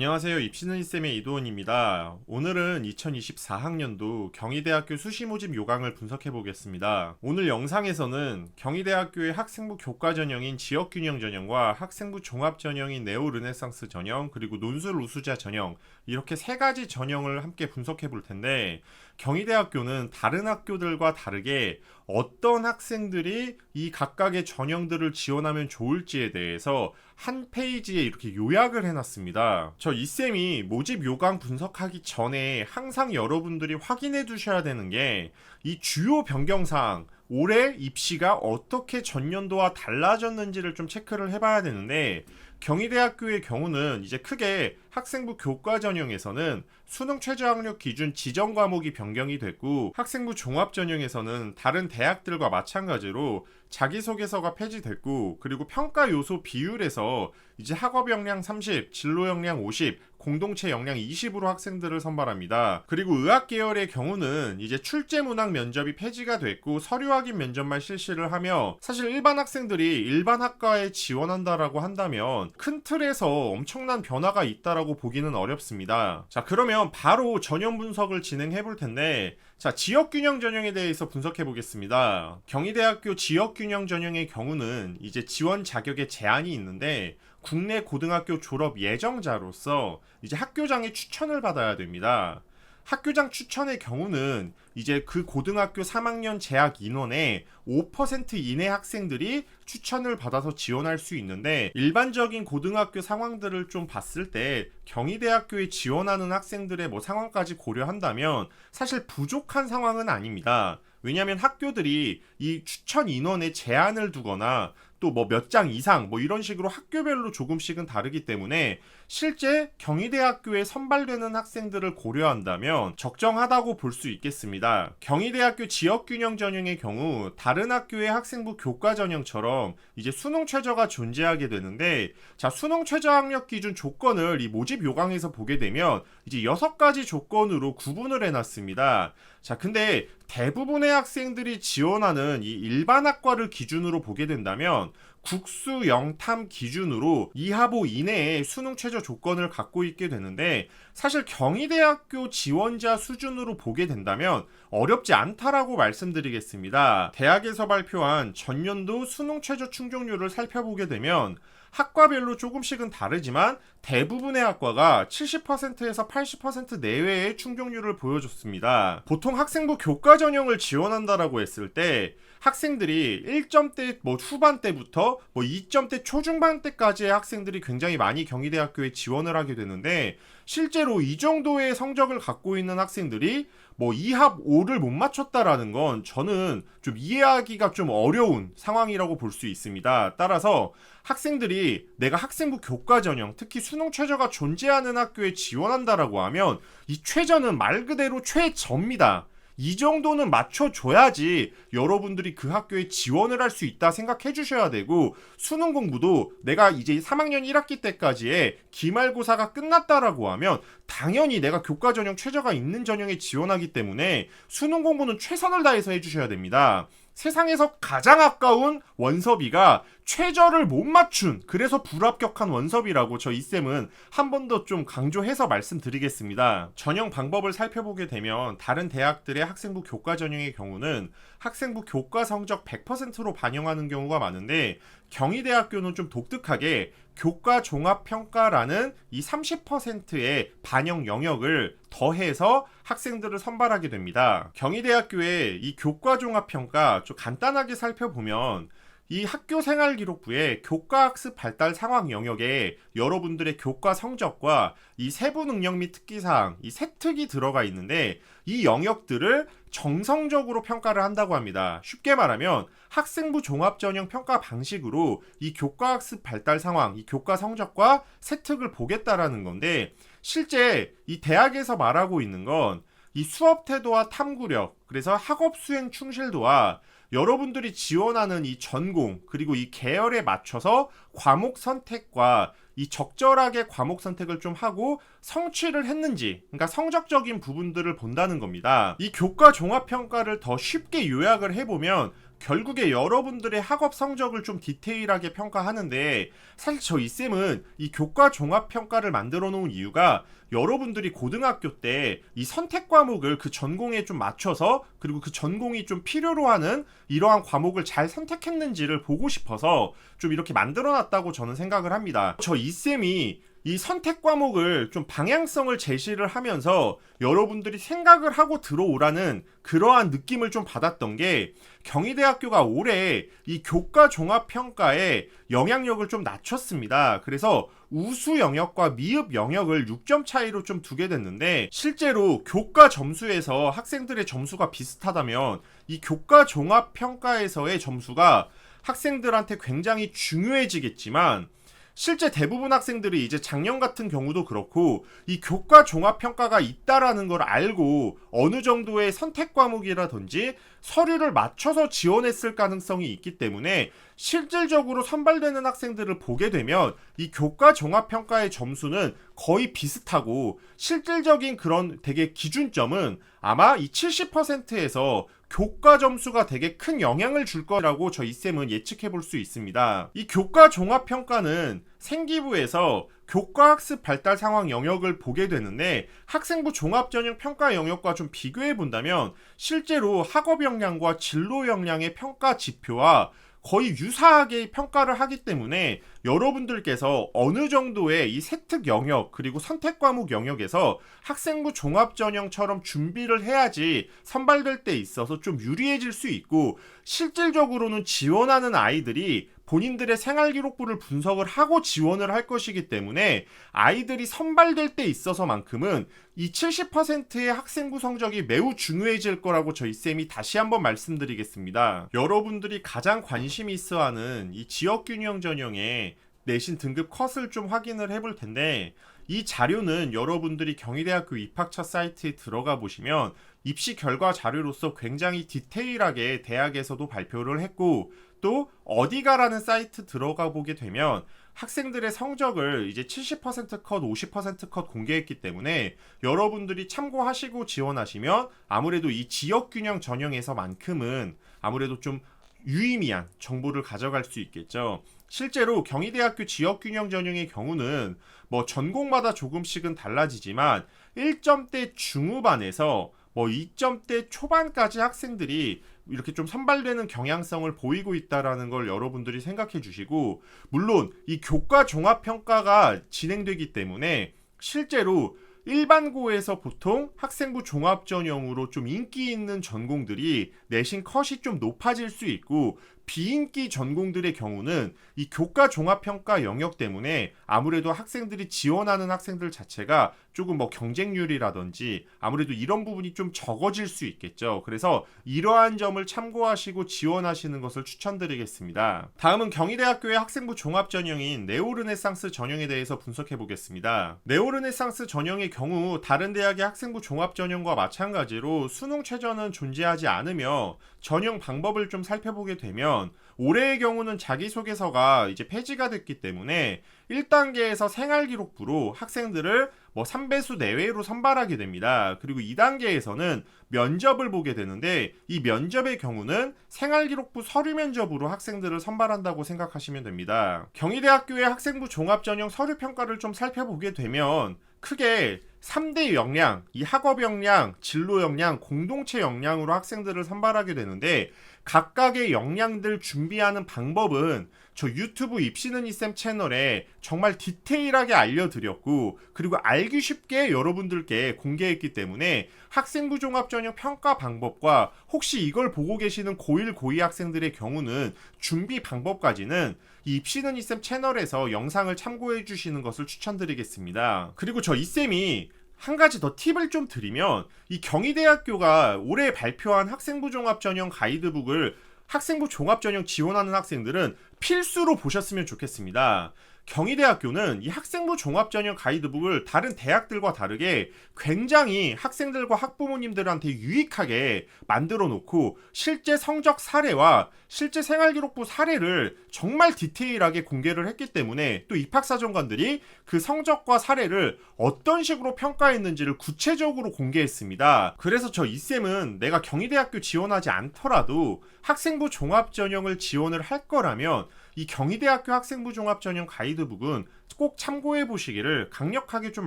안녕하세요. 입시는 쌤의 이도원입니다. 오늘은 2024학년도 경희대학교 수시모집 요강을 분석해 보겠습니다. 오늘 영상에서는 경희대학교의 학생부 교과 전형인 지역균형 전형과 학생부 종합 전형인 네오르네상스 전형 그리고 논술 우수자 전형 이렇게 세 가지 전형을 함께 분석해 볼 텐데 경희대학교는 다른 학교들과 다르게 어떤 학생들이 이 각각의 전형들을 지원하면 좋을지에 대해서 한 페이지에 이렇게 요약을 해놨습니다. 저 이쌤이 모집 요강 분석하기 전에 항상 여러분들이 확인해 두셔야 되는 게 이 주요 변경사항 올해 입시가 어떻게 전년도와 달라졌는지를 좀 체크를 해봐야 되는데 경희대학교의 경우는 이제 크게 학생부 교과 전형에서는 수능 최저학력 기준 지정 과목이 변경이 됐고 학생부 종합 전형에서는 다른 대학들과 마찬가지로 자기소개서가 폐지됐고 그리고 평가 요소 비율에서 이제 학업 역량 30, 진로 역량 50, 공동체 역량 20으로 학생들을 선발합니다. 그리고 의학 계열의 경우는 이제 출제 문항 면접이 폐지가 됐고 서류 확인 면접만 실시를 하며 사실 일반 학생들이 일반 학과에 지원한다라고 한다면 큰 틀에서 엄청난 변화가 있다라고 보기는 어렵습니다. 자, 그러면 바로 전형 분석을 진행해 볼 텐데 자, 지역균형 전형에 대해서 분석해 보겠습니다. 경희대학교 지역균형 전형의 경우는 이제 지원 자격에 제한이 있는데 국내 고등학교 졸업 예정자로서 이제 학교장의 추천을 받아야 됩니다. 학교장 추천의 경우는 이제 그 고등학교 3학년 재학 인원의 5% 이내 학생들이 추천을 받아서 지원할 수 있는데 일반적인 고등학교 상황들을 좀 봤을 때 경희대학교에 지원하는 학생들의 상황까지 고려한다면 사실 부족한 상황은 아닙니다. 왜냐하면 학교들이 이 추천 인원에 제한을 두거나 또 몇 장 이상 이런 식으로 학교별로 조금씩은 다르기 때문에 실제 경희대학교에 선발되는 학생들을 고려한다면 적정하다고 볼 수 있겠습니다. 경희대학교 지역균형 전형의 경우 다른 학교의 학생부 교과 전형처럼 이제 수능 최저가 존재하게 되는데 자, 수능 최저 학력 기준 조건을 이 모집 요강에서 보게 되면 이제 6가지 조건으로 구분을 해놨습니다. 자, 근데 대부분의 학생들이 지원하는 이 일반 학과를 기준으로 보게 된다면 국수 영탐 기준으로 2하보 이내의 수능 최저 조건을 갖고 있게 되는데 사실 경희대학교 지원자 수준으로 보게 된다면 어렵지 않다라고 말씀드리겠습니다. 대학에서 발표한 전년도 수능 최저 충족률을 살펴보게 되면 학과별로 조금씩은 다르지만 대부분의 학과가 70%에서 80% 내외의 충족률을 보여줬습니다. 보통 학생부 교과 전형을 지원한다라고 했을 때 학생들이 1점대 후반대부터 2점대 초중반대까지의 학생들이 굉장히 많이 경희대학교에 지원을 하게 되는데 실제로 이 정도의 성적을 갖고 있는 학생들이 2합 5를 못 맞췄다라는 건 저는 좀 이해하기가 좀 어려운 상황이라고 볼 수 있습니다. 따라서 학생들이 내가 학생부 교과 전형, 특히 수능 최저가 존재하는 학교에 지원한다라고 하면 이 최저는 말 그대로 최저입니다. 이 정도는 맞춰줘야지 여러분들이 그 학교에 지원을 할 수 있다 생각해 주셔야 되고 수능 공부도 내가 이제 3학년 1학기 때까지의 기말고사가 끝났다라고 하면 당연히 내가 교과 전형 최저가 있는 전형에 지원하기 때문에 수능 공부는 최선을 다해서 해주셔야 됩니다. 세상에서 가장 아까운 원서비가 최저를 못 맞춘 그래서 불합격한 원서비라고 저 이쌤은 한 번 더 좀 강조해서 말씀드리겠습니다. 전형 방법을 살펴보게 되면 다른 대학들의 학생부 교과 전형의 경우는 학생부 교과 성적 100%로 반영하는 경우가 많은데 경희대학교는 좀 독특하게 교과 종합평가라는 이 30%의 반영 영역을 더해서 학생들을 선발하게 됩니다. 경희대학교의 이 교과 종합평가 좀 간단하게 살펴보면 이 학교 생활 기록부에 교과 학습 발달 상황 영역에 여러분들의 교과 성적과 이 세부 능력 및 특기사항, 이 세특이 들어가 있는데 이 영역들을 정성적으로 평가를 한다고 합니다. 쉽게 말하면 학생부 종합전형 평가 방식으로 이 교과 학습 발달 상황, 이 교과 성적과 세특을 보겠다라는 건데 실제 이 대학에서 말하고 있는 건 이 수업 태도와 탐구력, 그래서 학업 수행 충실도와 여러분들이 지원하는 이 전공 그리고 이 계열에 맞춰서 과목 선택과 이 적절하게 과목 선택을 좀 하고 성취를 했는지, 그러니까 성적적인 부분들을 본다는 겁니다. 이 교과 종합평가를 더 쉽게 요약을 해보면 결국에 여러분들의 학업 성적을 좀 디테일하게 평가하는데, 사실 저 이쌤은 이 교과 종합 평가를 만들어 놓은 이유가 여러분들이 고등학교 때 이 선택 과목을 그 전공에 좀 맞춰서, 그리고 그 전공이 좀 필요로 하는 이러한 과목을 잘 선택했는지를 보고 싶어서 좀 이렇게 만들어 놨다고 저는 생각을 합니다. 저 이쌤이 이 선택 과목을 좀 방향성을 제시를 하면서 여러분들이 생각을 하고 들어오라는 그러한 느낌을 좀 받았던 게, 경희대학교가 올해 이 교과 종합 평가에 영향력을 좀 낮췄습니다. 그래서 우수 영역과 미흡 영역을 6점 차이로 좀 두게 됐는데, 실제로 교과 점수에서 학생들의 점수가 비슷하다면 이 교과 종합 평가에서의 점수가 학생들한테 굉장히 중요해지겠지만, 실제 대부분 학생들이 이제 작년 같은 경우도 그렇고 이 교과 종합 평가가 있다라는 걸 알고 어느 정도의 선택 과목이라든지 서류를 맞춰서 지원했을 가능성이 있기 때문에, 실질적으로 선발되는 학생들을 보게 되면 이 교과 종합 평가의 점수는 거의 비슷하고, 실질적인 그런 되게 기준점은 아마 이 70%에서 교과 점수가 되게 큰 영향을 줄 거라고 저 이쌤은 예측해 볼 수 있습니다. 이 교과 종합 평가는 생기부에서 교과학습 발달 상황 영역을 보게 되는데, 학생부 종합전형 평가 영역과 좀 비교해 본다면 실제로 학업 역량과 진로 역량의 평가 지표와 거의 유사하게 평가를 하기 때문에 여러분들께서 어느 정도의 이 세특 영역 그리고 선택 과목 영역에서 학생부 종합전형처럼 준비를 해야지 선발될 때 있어서 좀 유리해질 수 있고, 실질적으로는 지원하는 아이들이 본인들의 생활기록부를 분석을 하고 지원을 할 것이기 때문에 아이들이 선발될 때 있어서만큼은 이 70%의 학생부 성적이 매우 중요해질 거라고 저희 쌤이 다시 한번 말씀드리겠습니다. 여러분들이 가장 관심이 있어하는 이 지역균형 전형의 내신 등급 컷을 좀 확인을 해볼 텐데, 이 자료는 여러분들이 경희대학교 입학처 사이트에 들어가 보시면 입시 결과 자료로서 굉장히 디테일하게 대학에서도 발표를 했고, 또 어디가라는 사이트 들어가 보게 되면 학생들의 성적을 이제 70% 컷, 50% 컷 공개했기 때문에 여러분들이 참고하시고 지원하시면 아무래도 이 지역균형 전형에서만큼은 아무래도 좀 유의미한 정보를 가져갈 수 있겠죠. 실제로 경희대학교 지역균형 전형의 경우는 뭐 전공마다 조금씩은 달라지지만 1점대 중후반에서 뭐 2점대 초반까지 학생들이 이렇게 좀 선발되는 경향성을 보이고 있다라는 걸 여러분들이 생각해 주시고, 물론 이 교과 종합 평가가 진행되기 때문에 실제로 일반고에서 보통 학생부 종합 전형으로 좀 인기 있는 전공들이 내신 컷이 좀 높아질 수 있고, 비인기 전공들의 경우는 이 교과 종합 평가 영역 때문에 아무래도 학생들이 지원하는 학생들 자체가 조금 뭐 경쟁률이라든지 아무래도 이런 부분이 좀 적어질 수 있겠죠. 그래서 이러한 점을 참고하시고 지원하시는 것을 추천드리겠습니다. 다음은 경희대학교의 학생부 종합 전형인 네오르네상스 전형에 대해서 분석해 보겠습니다. 네오르네상스 전형의 경우 다른 대학의 학생부 종합 전형과 마찬가지로 수능 최저는 존재하지 않으며, 전형 방법을 좀 살펴보게 되면 올해의 경우는 자기소개서가 이제 폐지가 됐기 때문에 1단계에서 생활기록부로 학생들을 뭐 3배수 내외로 선발하게 됩니다. 그리고 2단계에서는 면접을 보게 되는데, 이 면접의 경우는 생활기록부 서류 면접으로 학생들을 선발한다고 생각하시면 됩니다. 경희대학교의 학생부 종합전형 서류평가를 좀 살펴보게 되면 크게 3대 역량, 이 학업 역량, 진로 역량, 공동체 역량으로 학생들을 선발하게 되는데, 각각의 역량들 준비하는 방법은 저 유튜브 입시는 이쌤 채널에 정말 디테일하게 알려드렸고, 그리고 알기 쉽게 여러분들께 공개했기 때문에 학생부 종합전형 평가 방법과 혹시 이걸 보고 계시는 고1, 고2 학생들의 경우는 준비 방법까지는 이 입시는 이쌤 채널에서 영상을 참고해 주시는 것을 추천드리겠습니다. 그리고 저 이쌤이 한 가지 더 팁을 좀 드리면, 이 경희대학교가 올해 발표한 학생부 종합전형 가이드북을 학생부 종합전형 지원하는 학생들은 필수로 보셨으면 좋겠습니다. 경희대학교는 이 학생부 종합전형 가이드북을 다른 대학들과 다르게 굉장히 학생들과 학부모님들한테 유익하게 만들어 놓고 실제 성적 사례와 실제 생활기록부 사례를 정말 디테일하게 공개를 했기 때문에 또 입학사정관들이 그 성적과 사례를 어떤 식으로 평가했는지를 구체적으로 공개했습니다. 그래서 저 이쌤은 내가 경희대학교 지원하지 않더라도 학생부 종합전형을 지원을 할 거라면 이 경희대학교 학생부 종합전형 가이드북은 꼭 참고해 보시기를 강력하게 좀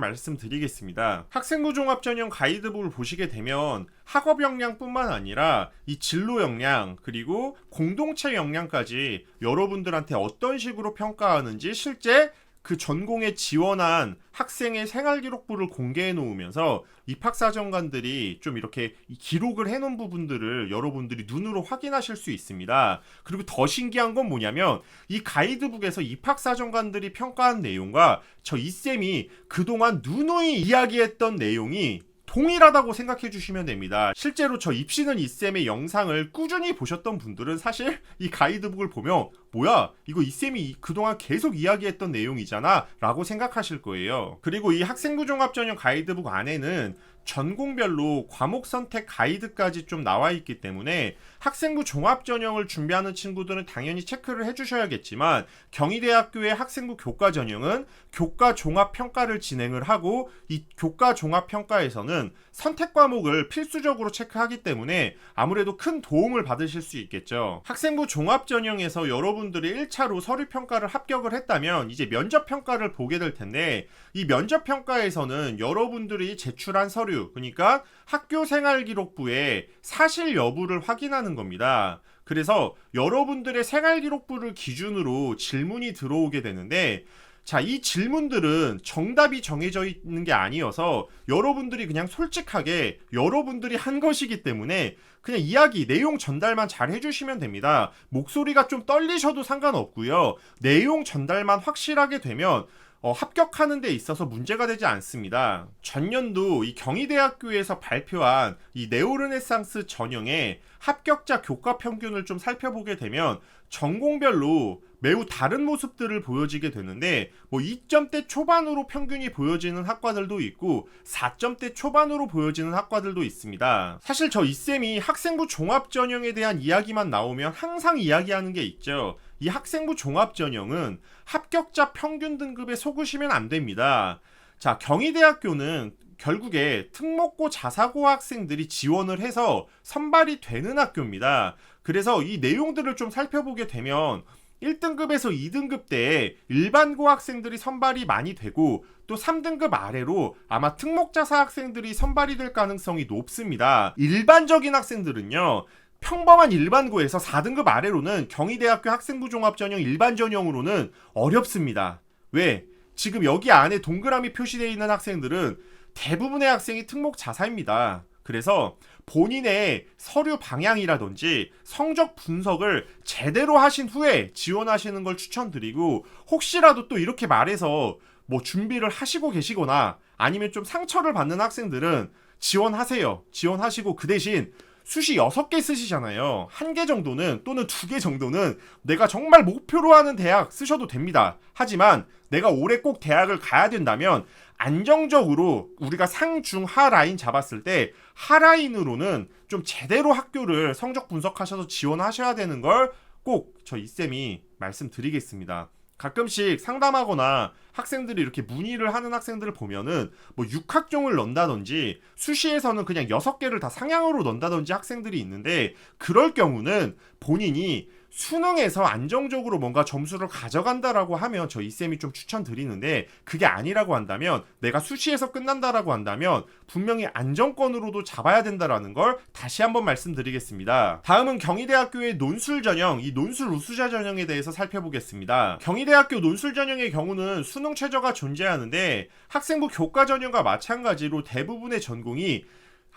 말씀드리겠습니다. 학생부 종합전형 가이드북을 보시게 되면 학업 역량뿐만 아니라 이 진로 역량 그리고 공동체 역량까지 여러분들한테 어떤 식으로 평가하는지 실제 그 전공에 지원한 학생의 생활기록부를 공개해 놓으면서 입학사정관들이 좀 이렇게 기록을 해놓은 부분들을 여러분들이 눈으로 확인하실 수 있습니다. 그리고 더 신기한 건 뭐냐면 이 가이드북에서 입학사정관들이 평가한 내용과 저 이쌤이 그동안 누누이 이야기했던 내용이 동일하다고 생각해 주시면 됩니다. 실제로 저 입시는 이쌤의 영상을 꾸준히 보셨던 분들은 사실 이 가이드북을 보면 뭐야 이거 이쌤이 그동안 계속 이야기했던 내용이잖아 라고 생각하실 거예요. 그리고 이 학생부 종합전형 가이드북 안에는 전공별로 과목 선택 가이드까지 좀 나와 있기 때문에 학생부 종합전형을 준비하는 친구들은 당연히 체크를 해주셔야겠지만 경희대학교의 학생부 교과전형은 교과 종합평가를 진행을 하고 이 교과 종합평가에서는 선택 과목을 필수적으로 체크하기 때문에 아무래도 큰 도움을 받으실 수 있겠죠. 학생부 종합전형에서 여러분들이 1차로 서류평가를 합격을 했다면 이제 면접평가를 보게 될 텐데 이 면접평가에서는 여러분들이 제출한 서류 그러니까 학교생활기록부의 사실 여부를 확인하는 겁니다. 그래서 여러분들의 생활기록부를 기준으로 질문이 들어오게 되는데 자, 이 질문들은 정답이 정해져 있는 게 아니어서 여러분들이 그냥 솔직하게 여러분들이 한 것이기 때문에 그냥 이야기, 내용 전달만 잘 해주시면 됩니다. 목소리가 좀 떨리셔도 상관없고요. 내용 전달만 확실하게 되면 합격하는 데 있어서 문제가 되지 않습니다. 전년도 이 경희대학교에서 발표한 이 네오르네상스 전형의 합격자 교과 평균을 좀 살펴보게 되면 전공별로 매우 다른 모습들을 보여지게 되는데 2점대 초반으로 평균이 보여지는 학과들도 있고 4점대 초반으로 보여지는 학과들도 있습니다. 사실 저 이쌤이 학생부 종합전형에 대한 이야기만 나오면 항상 이야기하는 게 있죠. 이 학생부 종합전형은 합격자 평균 등급에 속으시면 안 됩니다. 자, 경희대학교는 결국에 특목고 자사고 학생들이 지원을 해서 선발이 되는 학교입니다. 그래서 이 내용들을 좀 살펴보게 되면 1등급에서 2등급 때 일반고 학생들이 선발이 많이 되고 또 3등급 아래로 아마 특목자사 학생들이 선발이 될 가능성이 높습니다. 일반적인 학생들은요. 평범한 일반고에서 4등급 아래로는 경희대학교 학생부 종합전형 일반 전형으로는 어렵습니다. 왜? 지금 여기 안에 동그라미 표시되어 있는 학생들은 대부분의 학생이 특목 자사입니다. 그래서 본인의 서류 방향이라든지 성적 분석을 제대로 하신 후에 지원하시는 걸 추천드리고 혹시라도 또 이렇게 말해서 준비를 하시고 계시거나 아니면 좀 상처를 받는 학생들은 지원하세요. 지원하시고 그 대신 수시 6개 쓰시잖아요. 1개 정도는 또는 2개 정도는 내가 정말 목표로 하는 대학 쓰셔도 됩니다. 하지만 내가 올해 꼭 대학을 가야 된다면 안정적으로 우리가 상, 중, 하 라인 잡았을 때 하 라인으로는 좀 제대로 학교를 성적 분석하셔서 지원하셔야 되는 걸 꼭 저 이쌤이 말씀드리겠습니다. 가끔씩 상담하거나 학생들이 이렇게 문의를 하는 학생들을 보면은 6학종을 넣는다든지 수시에서는 그냥 6개를 다 상향으로 넣는다든지 학생들이 있는데 그럴 경우는 본인이 수능에서 안정적으로 뭔가 점수를 가져간다라고 하면 저 이쌤이 좀 추천드리는데 그게 아니라고 한다면 내가 수시에서 끝난다라고 한다면 분명히 안정권으로도 잡아야 된다라는 걸 다시 한번 말씀드리겠습니다. 다음은 경희대학교의 논술 전형, 이 논술 우수자 전형에 대해서 살펴보겠습니다. 경희대학교 논술 전형의 경우는 수능 최저가 존재하는데 학생부 교과 전형과 마찬가지로 대부분의 전공이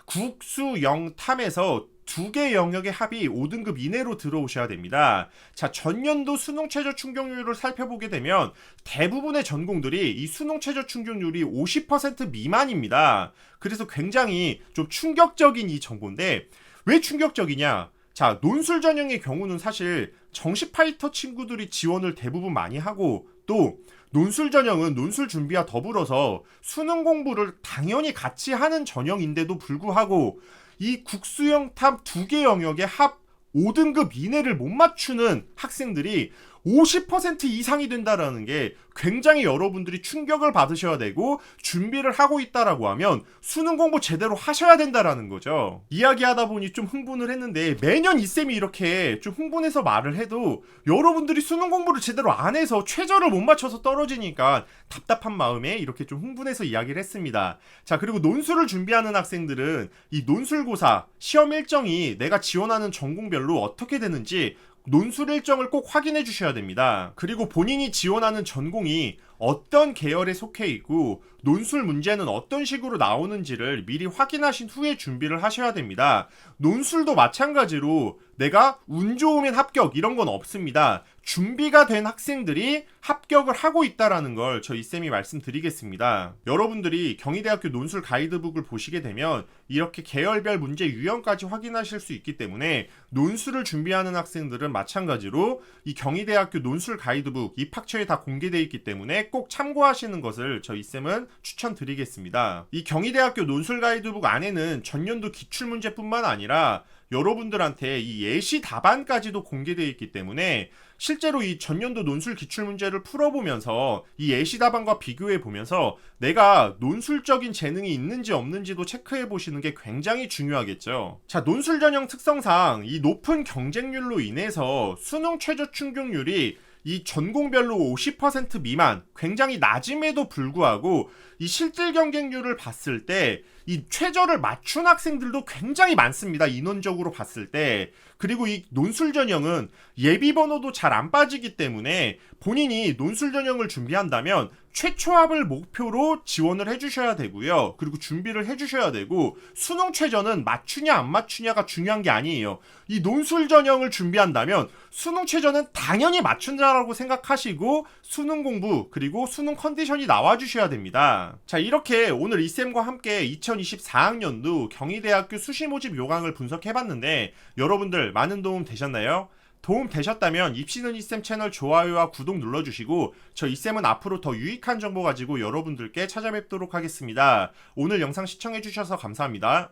국수 영탐에서 2개 영역의 합이 5등급 이내로 들어오셔야 됩니다. 자, 전년도 수능 최저 충족률을 살펴보게 되면 대부분의 전공들이 이 수능 최저 충족률이 50% 미만입니다. 그래서 굉장히 좀 충격적인 이 정보인데 왜 충격적이냐? 자, 논술 전형의 경우는 사실 정시 파이터 친구들이 지원을 대부분 많이 하고, 또 논술 전형은 논술 준비와 더불어서 수능 공부를 당연히 같이 하는 전형인데도 불구하고 이 국수영탑 두 개 영역의 합 5등급 이내를 못 맞추는 학생들이 50% 이상이 된다라는 게 굉장히 여러분들이 충격을 받으셔야 되고, 준비를 하고 있다라고 하면 수능 공부 제대로 하셔야 된다라는 거죠. 이야기하다 보니 좀 흥분을 했는데, 매년 이쌤이 이렇게 좀 흥분해서 말을 해도 여러분들이 수능 공부를 제대로 안 해서 최저를 못 맞춰서 떨어지니까 답답한 마음에 이렇게 좀 흥분해서 이야기를 했습니다. 자, 그리고 논술을 준비하는 학생들은 이 논술고사 시험 일정이 내가 지원하는 전공별로 어떻게 되는지 논술 일정을 꼭 확인해 주셔야 됩니다. 그리고 본인이 지원하는 전공이 어떤 계열에 속해 있고 논술 문제는 어떤 식으로 나오는지를 미리 확인하신 후에 준비를 하셔야 됩니다. 논술도 마찬가지로 내가 운 좋으면 합격 이런 건 없습니다. 준비가 된 학생들이 합격을 하고 있다라는 걸 저희 쌤이 말씀드리겠습니다. 여러분들이 경희대학교 논술 가이드북을 보시게 되면 이렇게 계열별 문제 유형까지 확인하실 수 있기 때문에 논술을 준비하는 학생들은 마찬가지로 이 경희대학교 논술 가이드북 입학처에 다 공개되어 있기 때문에 꼭 참고하시는 것을 저희 쌤은 추천드리겠습니다. 이 경희대학교 논술 가이드북 안에는 전년도 기출문제뿐만 아니라 여러분들한테 이 예시 답안까지도 공개되어 있기 때문에 실제로 이 전년도 논술 기출문제를 풀어보면서 이 예시 답안과 비교해 보면서 내가 논술적인 재능이 있는지 없는지도 체크해 보시는 게 굉장히 중요하겠죠. 자, 논술 전형 특성상 이 높은 경쟁률로 인해서 수능 최저 충족률이 이 전공별로 50% 미만, 굉장히 낮음에도 불구하고 이 실질 경쟁률을 봤을 때 이 최저를 맞춘 학생들도 굉장히 많습니다. 인원적으로 봤을 때. 그리고 이 논술 전형은 예비 번호도 잘 안 빠지기 때문에 본인이 논술 전형을 준비한다면 최초합을 목표로 지원을 해주셔야 되고요. 그리고 준비를 해주셔야 되고, 수능 최저는 맞추냐 안 맞추냐가 중요한 게 아니에요. 이 논술 전형을 준비한다면 수능 최저는 당연히 맞춘다라고 생각하시고 수능 공부 그리고 수능 컨디션이 나와주셔야 됩니다. 자, 이렇게 오늘 이쌤과 함께 2024학년도 경희대학교 수시 모집 요강을 분석해봤는데 여러분들 많은 도움 되셨나요? 도움 되셨다면 입시는 이쌤 채널 좋아요와 구독 눌러주시고 저 이쌤은 앞으로 더 유익한 정보 가지고 여러분들께 찾아뵙도록 하겠습니다. 오늘 영상 시청해주셔서 감사합니다.